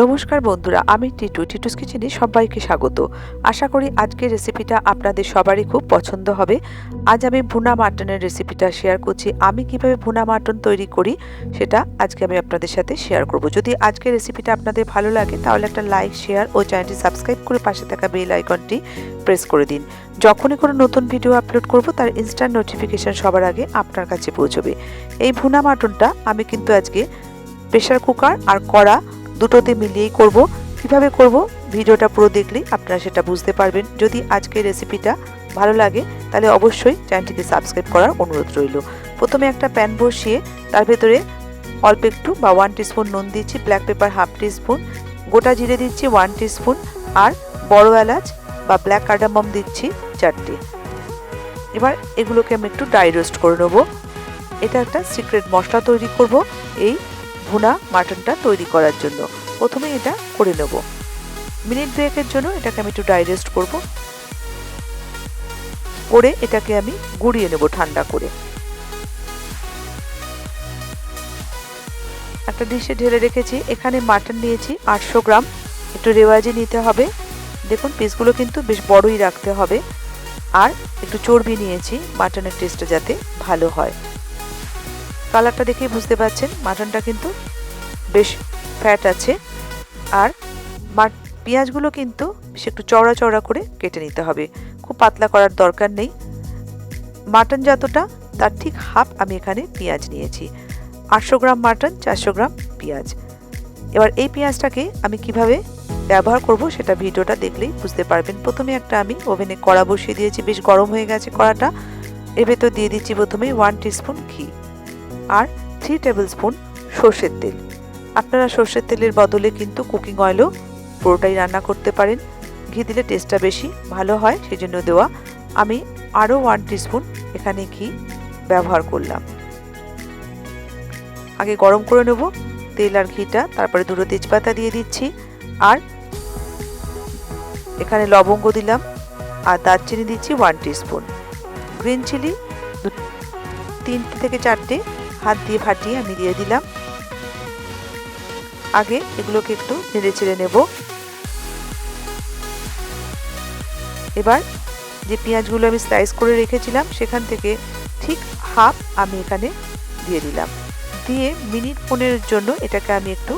নমস্কার বন্ধুরা, আমি টিটুস কিচেনে সবাইকে স্বাগত। আশা করি আজকের রেসিপিটা আপনাদের সবারই খুব পছন্দ হবে। আজ আমি ভুনা মাটনের রেসিপিটা শেয়ার করছি। আমি কিভাবে ভুনা মাটন তৈরি করি সেটা আজকে আমি আপনাদের সাথে শেয়ার করব। যদি আজকের রেসিপিটা আপনাদের ভালো লাগে তাহলে একটা লাইক, শেয়ার ও চ্যানেলটি সাবস্ক্রাইব করে পাশে থাকা বেল আইকনটি প্রেস করে দিন। যখনই কোনো নতুন ভিডিও আপলোড করব তার ইনস্ট্যান্ট নোটিফিকেশন সবার আগে আপনার কাছে পৌঁছবে। এই ভুনা মাটনটা আমি কিন্তু আজকে প্রেসার কুকার আর কড়া দুটোতে মিলিয়েই করব। কিভাবে করব ভিডিওটা পুরো দেখলেই আপনারা সেটা বুঝতে পারবেন। যদি আজকের রেসিপিটা ভালো লাগে তাহলে অবশ্যই চ্যানেলটিকে সাবস্ক্রাইব করার অনুরোধ রইল। প্রথমে একটা প্যান বসিয়ে তার ভেতরে অল্প একটু বা 1 টিস্পুন নুন দিচ্ছি, ব্ল্যাক পেপার হাফ টিস্পুন, গোটা জিরে দিচ্ছি 1 টিস্পুন, আর বড় এলাচ বা ব্ল্যাক কার্ডামম দিচ্ছি 4টে। এবার এগুলোকে আমি একটু ড্রাই রোস্ট করে নেব। এটা একটা সিক্রেট মশলা তৈরি করব এই ভুনা মাটনটা তৈরি করার জন্য। প্রথমে এটা করে নেব। মিনিট দুয়েকের জন্য এটাকে আমি একটু ড্রাই রোস্ট করব। করে এটাকে আমি গুঁড়িয়ে নেব ঠান্ডা করে। একটা ডিশে ঢেলে রেখেছি। এখানে মাটন নিয়েছি 800 গ্রাম। একটু রেওয়াজে নিতে হবে। দেখুন পিসগুলো কিন্তু বেশ বড়ই রাখতে হবে। আর একটু চর্বি নিয়েছি মাটনের টেস্টটা যাতে ভালো হয়। কালারটা দেখেই বুঝতে পারছেন মাটনটা কিন্তু বেশ ফ্যাট আছে। আর পেঁয়াজগুলো কিন্তু বেশ একটু চওড়া চওড়া করে কেটে নিতে হবে, খুব পাতলা করার দরকার নেই। মাটন যতটা তার ঠিক হাফ আমি এখানে পেঁয়াজ নিয়েছি। 800 গ্রাম মাটন, 400 গ্রাম পেঁয়াজ। এবার এই পেঁয়াজটাকে আমি কিভাবে ব্যবহার করব সেটা ভিডিওটা দেখলেই বুঝতে পারবেন। প্রথমে একটা আমি ওভেনে কড়া বসিয়ে দিয়েছি, বেশ গরম হয়ে গেছে কড়াটা। এর ভেতর দিয়ে দিচ্ছি প্রথমে 1 টিস্পুন ঘি আর 3 টেবিল স্পুন সর্ষের তেল। আপনারা সর্ষের তেলের বদলে কিন্তু কুকিং অয়েলও পুরোটাই রান্না করতে পারেন। ঘি দিলে টেস্টটা বেশি ভালো হয়, সেই জন্য দেওয়া। আমি আরও 1 টিস্পুন এখানে ঘি ব্যবহার করলাম। আগে গরম করে নেব তেল আর ঘিটা, তারপরে দুটো তেজপাতা দিয়ে দিচ্ছি, আর এখানে লবঙ্গ দিলাম, আর দারচিনি দিচ্ছি 1 টিস্পুন। গ্রিন চিলি 3 থেকে 4টে হাত দিয়ে ফাটিয়ে আমি দিয়ে দিলাম। আগে এগুলোকে একটু নেড়ে চেড়ে নেব। এবার যে পেঁয়াজগুলো আমি স্লাইস করে রেখেছিলাম সেখান থেকে ঠিক হাফ আমি এখানে দিয়ে দিলাম। দিয়ে মিনিট 15 জন্য এটাকে আমি একটু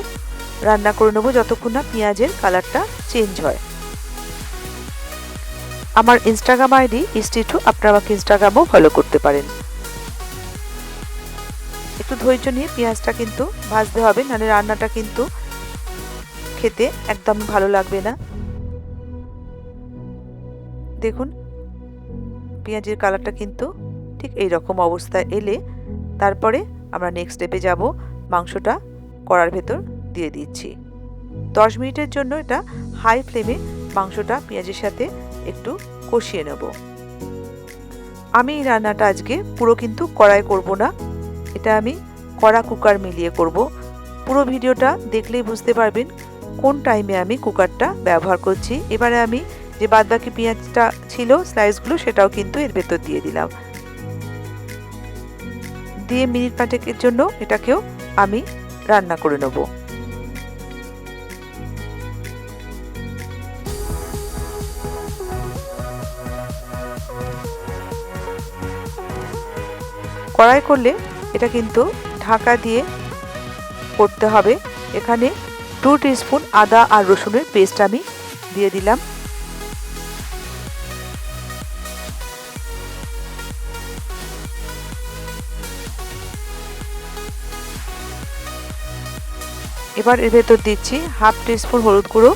রান্না করে নেব, যতক্ষণ না পেঁয়াজের কালারটা চেঞ্জ হয়। আমার ইনস্টাগ্রাম আইডি ইস্টিটু, আপনারা আমাকে ইনস্টাগ্রামও ফলো করতে পারেন। একটু ধৈর্য নিয়ে পেঁয়াজটা কিন্তু ভাজতে হবে, নাহলে রান্নাটা কিন্তু খেতে একদম ভালো লাগবে না। দেখুন পেঁয়াজের কালারটা কিন্তু ঠিক এই রকম অবস্থায় এলে তারপরে আমরা নেক্সট স্টেপে যাব। মাংসটা কড়ার ভেতর দিয়ে দিচ্ছি। 10 মিনিটের জন্য এটা হাই ফ্লেমে মাংসটা পেঁয়াজের সাথে একটু কষিয়ে নেব। আমি এই রান্নাটা আজকে পুরো কিন্তু কড়াই করব না, এটা আমি কড়া কুকার মিলিয়ে করব। পুরো ভিডিওটা দেখলেই বুঝতে পারবেন কোন টাইমে আমি কুকারটা ব্যবহার করছি। এবারে আমি যে বাদবাকি পেঁয়াজটা ছিল স্লাইসগুলো সেটাও কিন্তু এর ভেতর দিয়ে দিলাম। দিয়ে মিনিট 5 জন্য এটাকেও আমি রান্না করে নেব। কড়াই করলে এটা কিন্তু ঢাকা দিয়ে করতে হবে। এখানে 2 টিস্পুন আদা আর রসুনের পেস্ট আমি দিয়ে দিলাম। এবার এর ভেতর দিচ্ছি হাফ টিস্পুন হলুদ গুঁড়ো,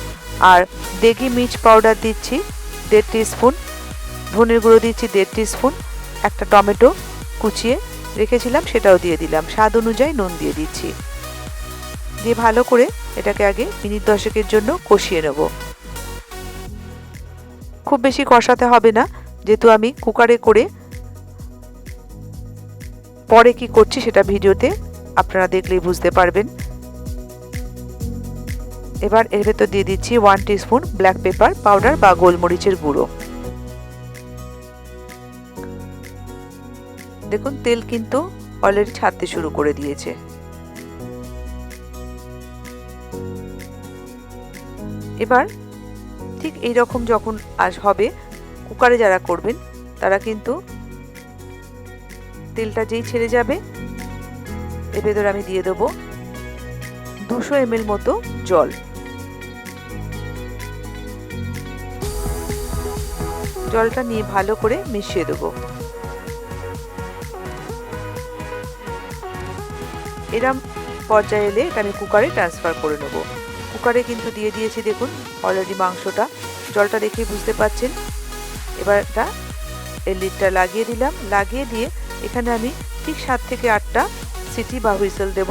আর দেগি মির্চ পাউডার দিচ্ছি 1.5 টিস্পুন, ধনের গুঁড়ো দিচ্ছি 1.5 টিস্পুন, একটা টমেটো কুচিয়ে রেখেছিলাম সেটাও দিয়ে দিলাম, স্বাদ অনুযায়ী নুন দিয়ে দিচ্ছি। দিয়ে ভালো করে এটাকে আগে মিনিট 10 জন্য কষিয়ে নেব। খুব বেশি কষাতে হবে না, যেহেতু আমি কুকারে করে পরে কি করছি সেটা ভিডিওতে আপনারা দেখলেই বুঝতে পারবেন। এবার এর ভেতর দিয়ে দিচ্ছি 1 টিস্পুন ব্ল্যাক পেপার পাউডার বা গোলমরিচের গুঁড়ো। দেখুন তেল কিন্তু অলরেডি ছাড়তে শুরু করে দিয়েছে। এবার ঠিক এই রকম যখন হবে, কুকারে যারা করবেন তারা কিন্তু তেলটা যেই ছেড়ে যাবে এর ভেতরে আমি দিয়ে দেবো 200 ml মতো জল। জলটা নিয়ে ভালো করে মিশিয়ে দেবো। এরম পর্যায়ে এলে এটা আমি কুকারে ট্রান্সফার করে নেব। কুকারে কিন্তু দিয়ে দিয়েছি, দেখুন অলরেডি মাংসটা, জলটা দেখেই বুঝতে পাচ্ছেন। এবার এটা এর লিডটা লাগিয়ে দিলাম, লাগিয়ে দিয়ে এখানে আমি ঠিক 7 থেকে 8টা সিটি বা হুইসেল দেব।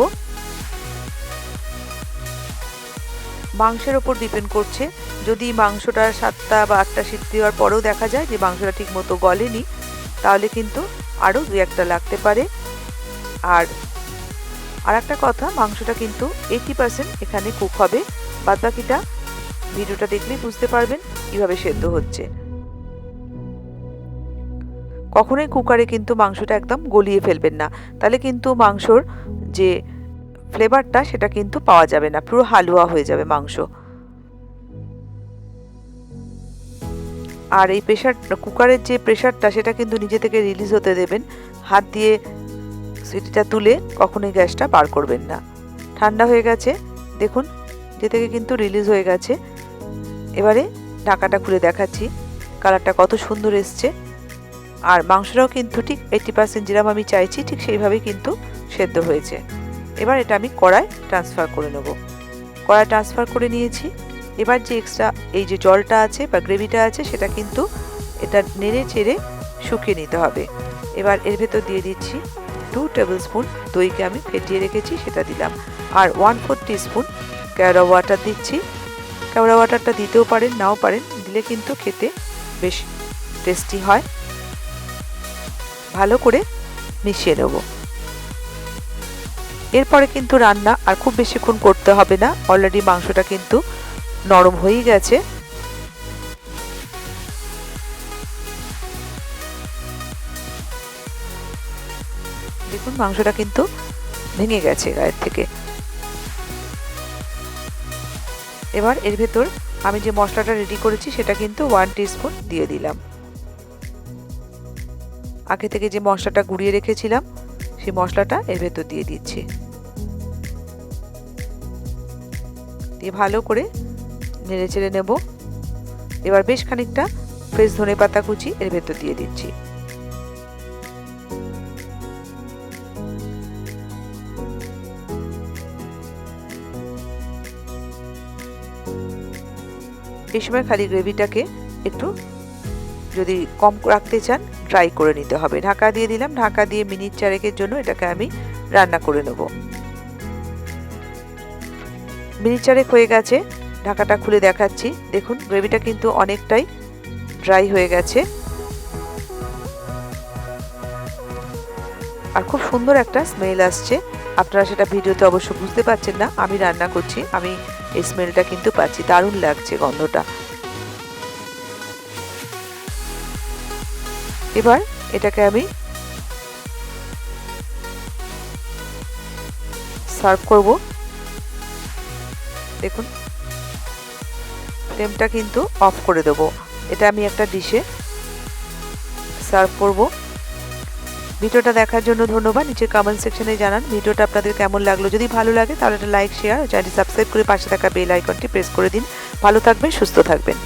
মাংসের ওপর ডিপেন্ড করছে, যদি মাংসটা 7টা বা 8টা সিটি দেওয়ার পরেও দেখা যায় যে মাংসটা ঠিক মতো গলেনি, তাহলে কিন্তু আরও 2-1টা লাগতে পারে। আর একটা কথা, মাংসটা কিন্তু 80% এখানে কুক হবে, বাদবাকিটা ভিডিওটা দেখলেই বুঝতে পারবেন কিভাবে সেদ্ধ হচ্ছে। কখনোই কুকারে কিন্তু মাংসটা একদম গলিয়ে ফেলবেন না, তাহলে কিন্তু মাংসর যে ফ্লেভারটা সেটা কিন্তু পাওয়া যাবে না, পুরো হালুয়া হয়ে যাবে মাংস। আর এই কুকারের যে প্রেশারটা সেটা কিন্তু নিজে থেকে রিলিজ হতে দেবেন। হাত দিয়ে সিটিটা তুলে কখনোই গ্যাসটা বার করবেন না। ঠান্ডা হয়ে গেছে, দেখুন যে থেকে কিন্তু রিলিজ হয়ে গেছে। এবারে ঢাকাটা খুলে দেখাচ্ছি, কালারটা কত সুন্দর এসছে। আর মাংসটাও কিন্তু ঠিক 80% যেরকম আমি চাইছি ঠিক সেইভাবেই কিন্তু সেদ্ধ হয়েছে। এবার এটা আমি কড়ায় ট্রান্সফার করে নেব। কড়ায় ট্রান্সফার করে নিয়েছি। এবার যে এক্সট্রা এই যে জলটা আছে বা গ্রেভিটা আছে সেটা কিন্তু এটা নেড়ে চেড়ে শুকিয়ে নিতে হবে। এবার এর ভেতর দিয়ে দিচ্ছি 2 টেবিল স্পুন দইকে আমি ফেটিয়ে রেখেছি, সেটা দিলাম। আর 1/4 টিস্পুন কেওড়া ওয়াটার দিচ্ছি। কেওড়া ওয়াটারটা দিতেও পারেন, নাও পারেন, দিলে কিন্তু খেতে বেশ টেস্টি হয়। ভালো করে মিশিয়ে নেব। এরপরে কিন্তু রান্না আর খুব বেশিক্ষণ করতে হবে না, অলরেডি মাংসটা কিন্তু নরম হয়েই গেছে। দেখুন মাংসটা কিন্তু ভেঙে গেছে গায়ের থেকে। এবার এর ভেতর আমি যে মশলাটা রেডি করেছি সেটা কিন্তু 1 টিস্পুন দিয়ে দিলাম। আগে থেকে যে মশলাটা গুঁড়িয়ে রেখেছিলাম সেই মশলাটা এর ভেতর দিয়ে দিচ্ছি। দিয়ে ভালো করে নেড়ে চেড়ে নেব। এবার বেশ খানিকটা ফ্রেশ ধনেপাতা কুচি এর ভেতর দিয়ে দিচ্ছি। এই সময় খালি গ্রেভিটাকে একটু যদি কম রাখতে চান ড্রাই করে নিতে হবে। ঢাকা দিয়ে দিলাম, ঢাকা দিয়ে মিনিট 4-এর জন্য এটাকে আমি রান্না করে নেব। মিনিট 4 হয়ে গেছে, ঢাকাটা খুলে দেখাচ্ছি। দেখুন গ্রেভিটা কিন্তু অনেকটাই ড্রাই হয়ে গেছে আর খুব সুন্দর একটা স্মেল আসছে। আপনারা সেটা ভিডিওতে অবশ্য বুঝতে পারছেন না, আমি রান্না করছি, আমি এই স্মেলটা কিন্তু পাচ্ছি, দারুণ লাগছে গন্ধটা। এবার এটাকে আমি সার্ভ করব। দেখুন ফ্লেমটা কিন্তু অফ করে দেবো। এটা আমি একটা ডিশে সার্ভ করব। ভিডিওটা দেখার জন্য ধন্যবাদ। নিচে কমেন্ট সেকশনে জানান ভিডিওটা আপনাদের কেমন লাগলো। যদি ভালো লাগে তাহলে একটা লাইক, শেয়ার ও চ্যানেলটি সাবস্ক্রাইব করে পাশে থাকা বেল আইকনটি প্রেস করে দিন। ভালো থাকবেন, সুস্থ থাকবেন।